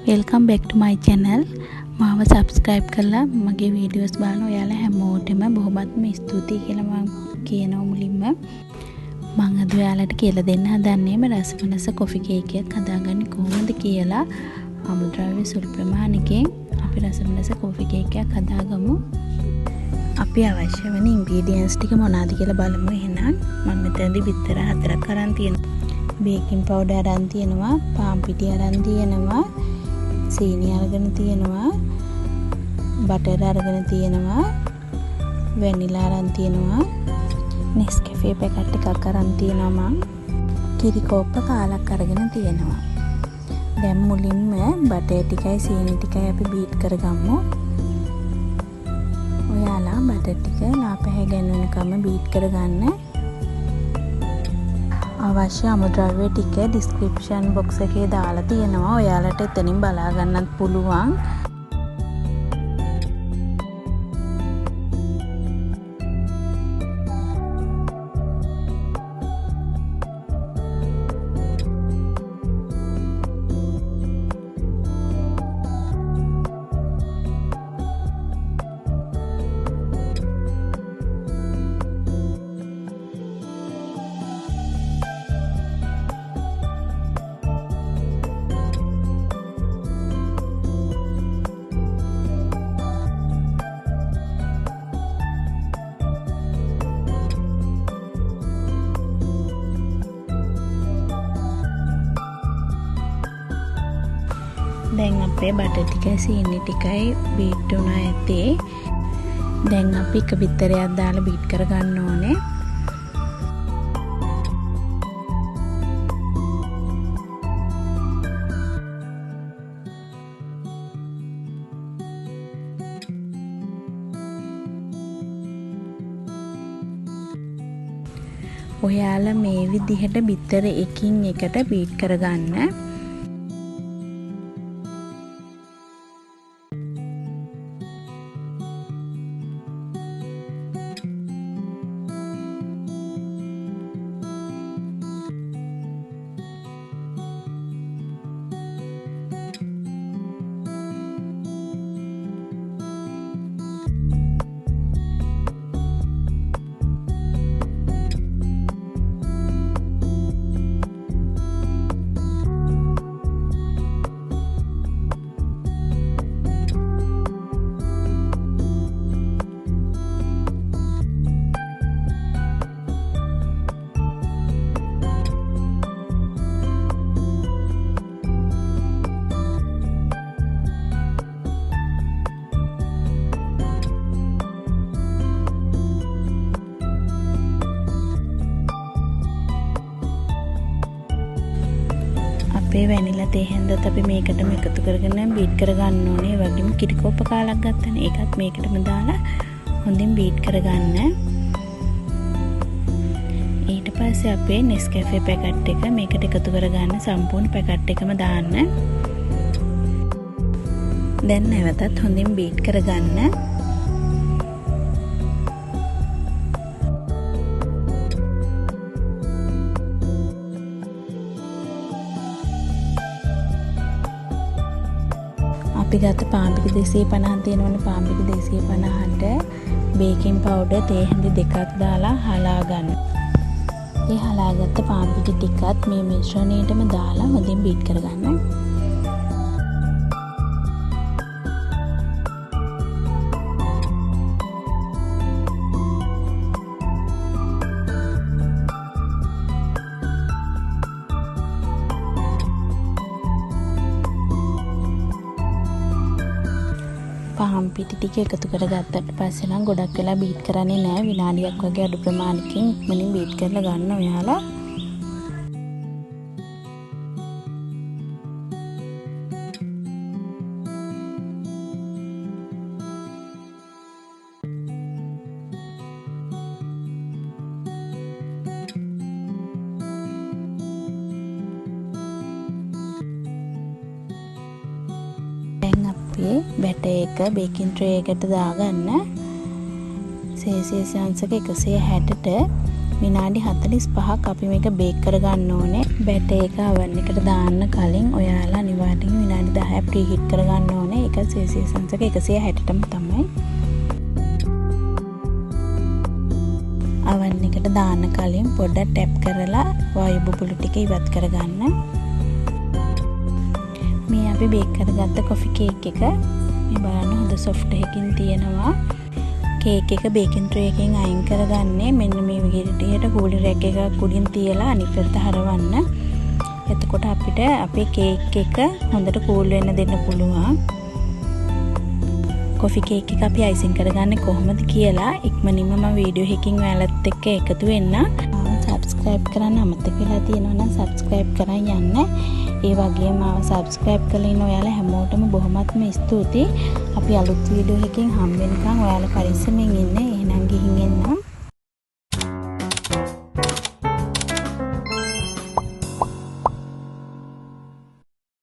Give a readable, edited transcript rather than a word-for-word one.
Welcome back to my channel. මාව subscribe කරලා මගේ videos බලන ඔයාලා හැමෝටම බොහොමත්ම ස්තුතියි කියලා මම කියනවා මුලින්ම. මම අද ඔයාලට කියලා දෙන්න හදන්නේම රසමනස coffee cake එකක් හදාගන්නේ කොහොමද කියලා අමුද්‍රව්‍ය සුළු ප්‍රමාණයකින් අපි රසමනස coffee cake එකක් හදාගමු. අපි අවශ්‍ය වෙන ingredients ටික මොනවාද කියලා බලමු එහෙනම්. මම මෙතනදී බිත්තර 4ක් අරන් තියෙනවා. baking powder අරන් තියෙනවා, පාන් පිටි අරන් තියෙනවා, සීනි අරගෙන තියෙනවා, බටර් අරගෙන තියෙනවා, වැනිලා අරන් තියෙනවා, Nescafe පැකට් එකක් අරන් තියෙනවා, මම කිරි කෝප්ප කාලක් අරගෙන තියෙනවා. දැන් මුලින්ම බටර් ටිකයි සීනි ටිකයි අපි බීට් කරගමු. ඔයාලා බටර් ටික ලාපැහැ ගන්නනකම බීට් කරගන්න. අවශ්‍ය අමුද්‍රව්‍ය ටික description box එකේ දාලා තියෙනවා. ඔයාලට එතනින් බලා ගන්නත් පුළුවන්. දැන් අපේ බටර් ටිකයි සීනි ටිකයි බීට් වුණා ඇති. දැන් අපි එක බිත්තරයක් දාලා බීට් කරගන්න ඕනේ. ඔයාලා මේ විදිහට බිත්තර එකින් එකට බීට් කරගන්න. අපේ වැනිලා තේ හැන්දත් අපි මේකටම එකතු කරගෙන බීට් කරගන්න ඕනේ. ඒ වගේම කිරි කෝප්ප කාලක් ගත්තනේ ඒකත් මේකටම දාලා හොඳින් බීට් කරගන්න. ඊට පස්සේ අපේ Nescafe පැකට් එක මේකට එකතු කරගන්න සම්පූර්ණ පැකට් එකම දාන්න. දැන් නැවතත් හොඳින් බීට් කරගන්න. අපි ගත්ත පාන් පිටි 250ක් තියෙනවනේ. පාන් පිටි 250ට බේකින් පවුඩර් තේ හැඳි දෙකක් දාලා හලා ගන්න. මේ හලාගත්ත පාන් පිටි ටිකත් මේ මිශ්‍රණයටම දාලා හොඳින් බීට් කරගන්න. පාන් පිටි ටික එකතු කරගත්තට පස්සේ නම් ගොඩක් වෙලා බීට් කරන්නේ නැහැ. විනාඩියක් වගේ අඩු ප්‍රමාණයකින් ඉක්මනින් බීට් කරලා ගන්න ඔයාලා. බැටර් එක බේකින් ට්‍රේ එකට දාගන්න. සෙල්සියස් අංශක 160ට විනාඩි 45ක් අපි මේක බේක් කරගන්න ඕනේ. බැටර් එක oven එකට දාන්න කලින් ඔයාලා අනිවාර්යෙන් විනාඩි 10ක් ප්‍රීහීට් කරගන්න ඕනේ. ඒක සෙල්සියස් අංශක 160ටම තමයි. oven එකට දාන්න කලින් පොඩ්ඩක් ටැප් කරලා වායු බුබුලු ටික ඉවත් කරගන්න. මේ අපි බේක් කරගත්ත කොෆි කේක් එක මේ බලන්න හොඳ සොෆ්ට් එකකින් තියෙනවා. කේක් එක බේකින් ට්‍රේ එකෙන් අයින් කරගන්නේ මෙන්න මේ විදිහට කූලින් රැක් එකක් උඩින් තියලා අනිත් පැත්ත හරවන්න. එතකොට අපිට අපේ කේක් එක හොඳට කූල් වෙන්න දෙන්න පුළුවන්. කොෆි කේක් එක අපි අයිසින් කරගන්නේ කොහොමද කියලා ඉක්මනින්ම මම වීඩියෝ එකකින් ඔයාලත් එක්ක එකතු වෙන්න. සබ්ස්ක්‍රයිබ් කරන්න අමතක වෙලා තියෙනවා නම් සබ්ස්ක්‍රයිබ් කරන් යන්න. ඒ වගේම සබ්ස්ක්‍රයිබ් කරලා ඉන්න ඔයාලා හැමෝටම බොහොමත්ම ස්තුතියි. අපි අලුත් වීඩියෝ එකකින් හම්බ වෙනකන් ඔයාලා පරිස්සමෙන් ඉන්න. එහෙනම් ගිහින් එන්නම්.